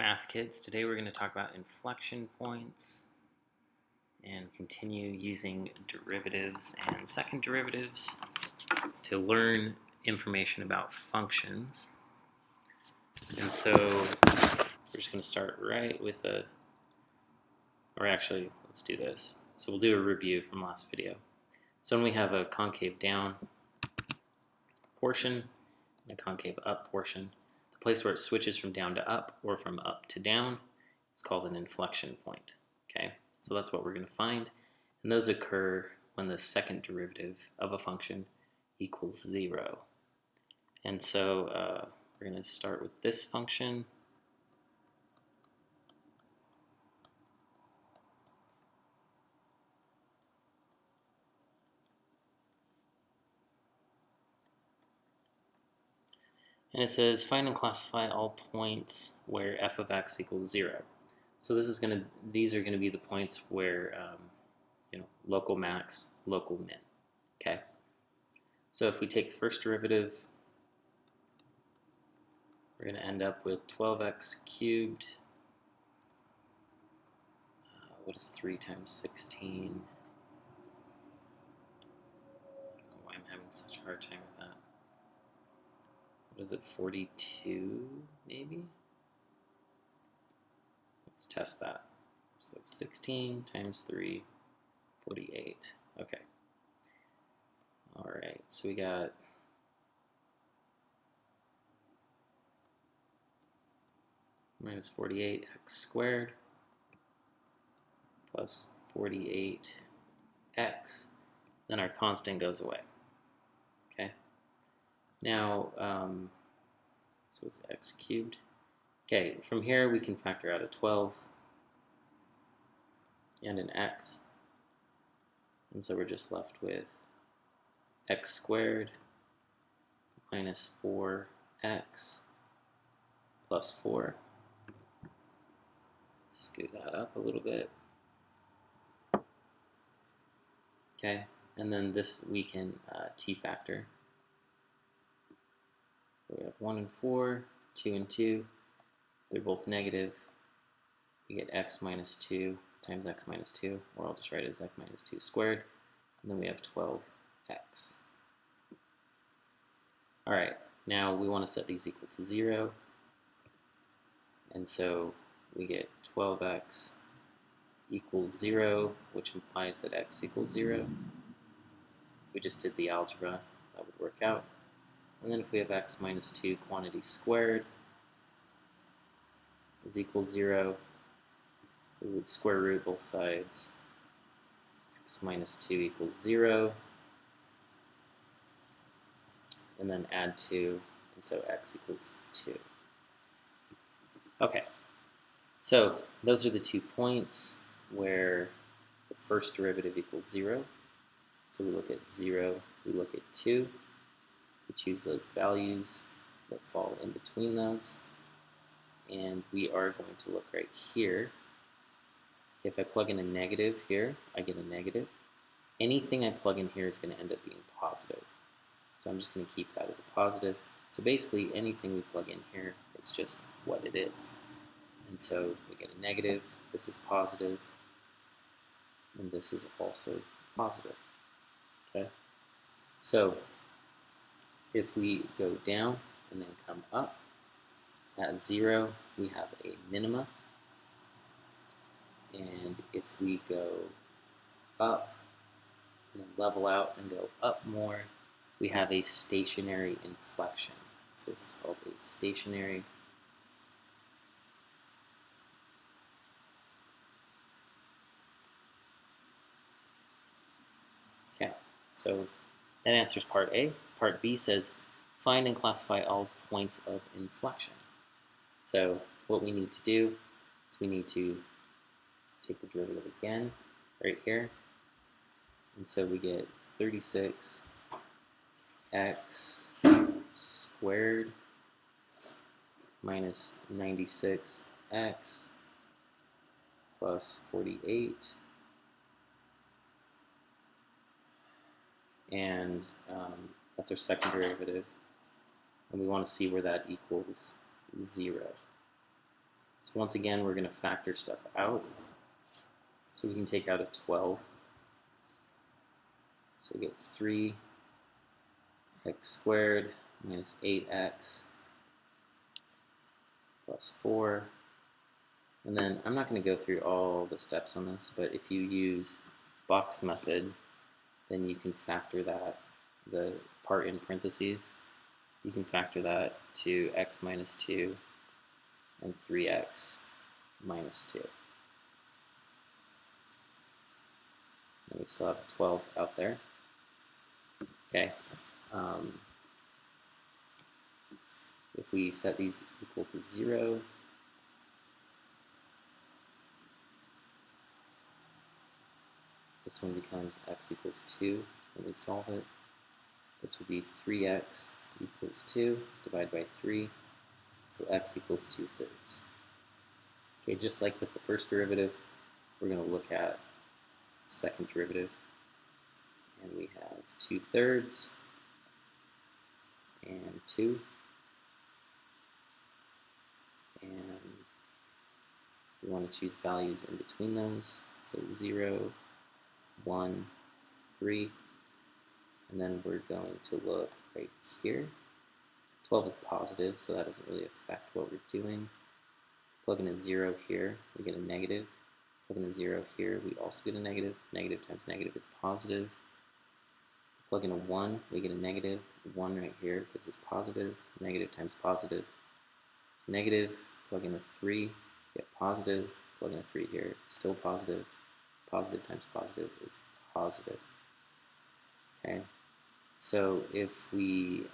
Math Kids. Today we're going to talk about inflection points and continue using derivatives and second derivatives to learn information about functions. And so we're just going to start right with let's do this. So we'll do a review from last video. So when we have a concave down portion and a concave up portion, the place where it switches from down to up or from up to down is called an inflection point. Okay, so that's what we're going to find, and those occur when the second derivative of a function equals 0. And so we're going to start with this function. And it says find and classify all points where f of x equals 0. So these are going to be the points where local max, local min. Okay. So if we take the first derivative, we're going to end up with 12x cubed. What is 3 times 16? I don't know why I'm having such a hard time with that. What is it, 42 maybe? Let's test that. So 16 times 3, 48. Okay. Alright, so we got minus 48x squared plus 48x. Then our constant goes away. Okay. Now, so it's x cubed. Okay, from here we can factor out a 12 and an x. And so we're just left with x squared minus 4x plus 4. Scoot that up a little bit. Okay, and then this we can t-factor. So we have 1 and 4, 2 and 2. They're both negative. We get x minus 2 times x minus 2, or I'll just write it as x minus 2 squared. And then we have 12x. Alright, now we want to set these equal to 0. And so we get 12x equals 0, which implies that x equals 0. If we just did the algebra, that would work out. And then if we have x minus 2 quantity squared is equal 0, we would square root both sides. X minus 2 equals 0. And then add 2, and so x equals 2. Okay, so those are the 2 points where the first derivative equals 0. So we look at 0, we look at 2. We choose those values that fall in between those. And we are going to look right here. Okay, if I plug in a negative here, I get a negative. Anything I plug in here is going to end up being positive. So I'm just going to keep that as a positive. So basically anything we plug in here is just what it is. And so we get a negative, this is positive, and this is also positive. Okay? So if we go down and then come up, at 0 we have a minima. And if we go up and then level out and go up more, we have a stationary inflection. So this is called a stationary Okay, so that answers part A. Part B says find and classify all points of inflection. So what we need to do is we need to take the derivative again right here. And so we get 36x squared minus 96x plus 48. And that's our second derivative. And we want to see where that equals 0. So once again, we're going to factor stuff out. So we can take out a 12. So we get 3x squared minus 8x plus 4. And then I'm not going to go through all the steps on this, but if you use box method, then you can factor that, the part in parentheses, you can factor that to x minus 2 and 3x minus 2. And we still have 12 out there. Okay. If we set these equal to 0, this one becomes x equals 2 when we solve it. This would be 3x equals 2 divided by 3, so x equals 2/3. Okay, just like with the first derivative, we're going to look at second derivative, and we have 2/3 and 2, and we want to choose values in between those, so 0, 1, 3, and then we're going to look right here. 12 is positive, so that doesn't really affect what we're doing. Plug in a 0 here, we get a negative. Plug in a 0 here, we also get a negative. Negative times negative is positive. Plug in a 1, we get a negative. 1 right here gives us positive. Negative times positive is negative. Plug in a 3, get positive. Plug in a 3 here, still positive. Positive times positive is positive. Okay, so if we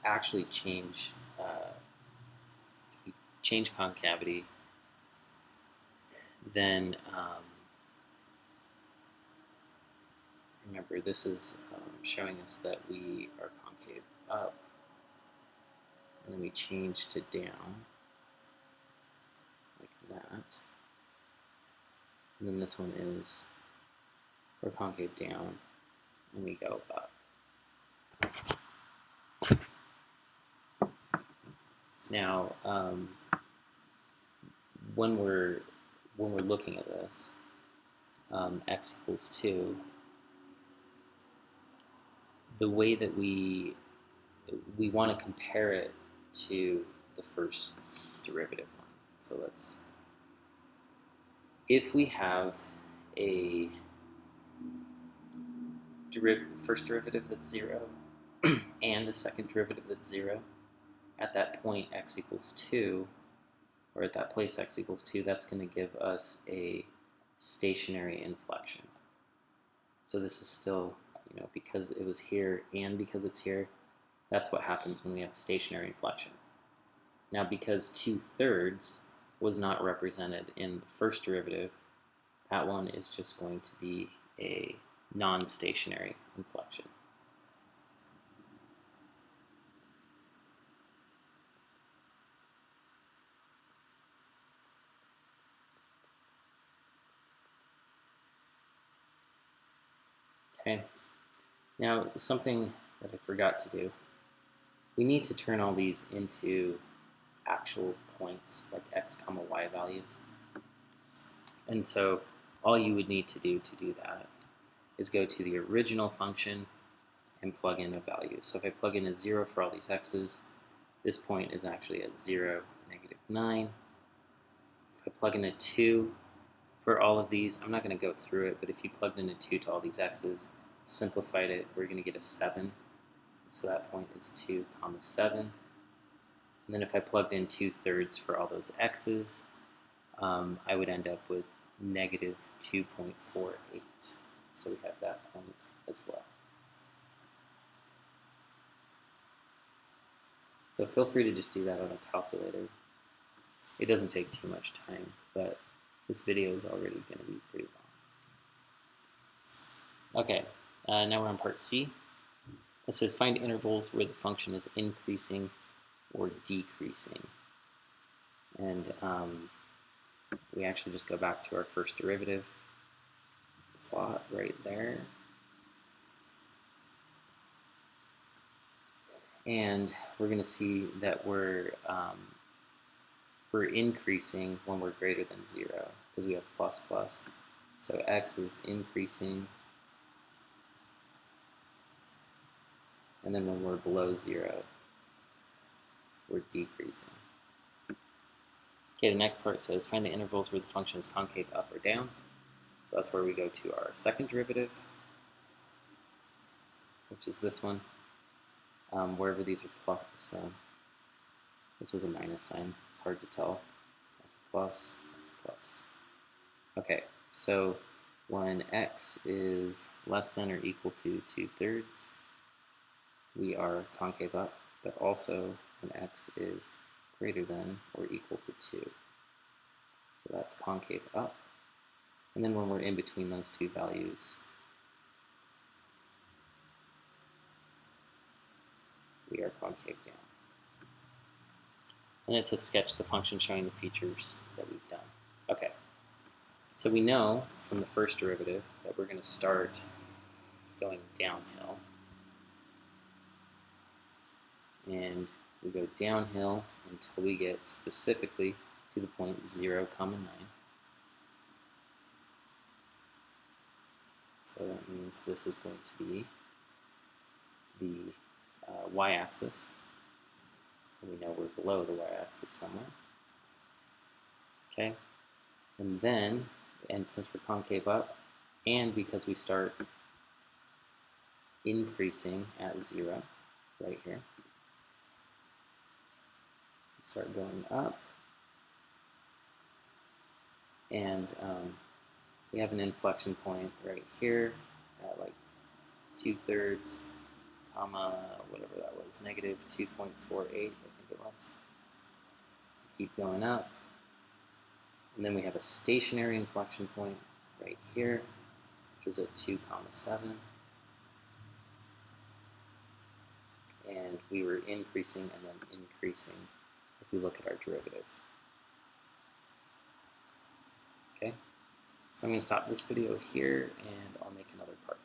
actually change, if we change concavity, then remember this is showing us that we are concave up, and then we change to down like that, and then this one is we're concave down and we go up. Now when we're looking at this, x equals 2, the way that we want to compare it to the first derivative one. So if we have a first derivative that's 0 and a second derivative that's 0, at that point x equals 2, or at that place x equals 2, that's going to give us a stationary inflection. So this is still, because it was here and because it's here, that's what happens when we have a stationary inflection. Now because 2/3 was not represented in the first derivative, that one is just going to be a non-stationary inflection. Okay, now something that I forgot to do, we need to turn all these into actual points, like x comma y values. And so all you would need to do that is go to the original function and plug in a value. So if I plug in a 0 for all these x's, this point is actually at 0, -9. If I plug in a 2 for all of these, I'm not going to go through it, but if you plugged in a 2 to all these x's, simplified it, we're going to get a 7. So that point is 2, 7. And then if I plugged in 2/3 for all those x's, I would end up with -2.48. So we have that point as well. So feel free to just do that on a calculator. It doesn't take too much time, but this video is already going to be pretty long. Okay, now we're on part C. It says find intervals where the function is increasing or decreasing. And we actually just go back to our first derivative, plot right there. And we're going to see that we're increasing when we're greater than 0 because we have plus plus. So x is increasing, and then when we're below 0, we're decreasing. Okay, the next part says find the intervals where the function is concave up or down. So that's where we go to our second derivative, which is this one. Wherever these are plus, so this was a minus sign. It's hard to tell. That's a plus, that's a plus. Okay, so when x is less than or equal to 2/3, we are concave up, but also when x is greater than or equal to 2. So that's concave up. And then when we're in between those two values, we are concave down. And this has sketched the function showing the features that we've done. Okay, so we know from the first derivative that we're going to start going downhill. And we go downhill until we get specifically to the point 0, 9. So that means this is going to be the y-axis. We know we're below the y-axis somewhere. Okay, and then, and since we're concave up, and because we start increasing at 0 right here, we start going up, and we have an inflection point right here at like 2/3, comma, whatever that was, negative 2.48, I think it was. Keep going up, and then we have a stationary inflection point right here, which is at 2.7, and we were increasing and then increasing if we look at our derivative. Okay, so I'm going to stop this video here, and I'll make another part.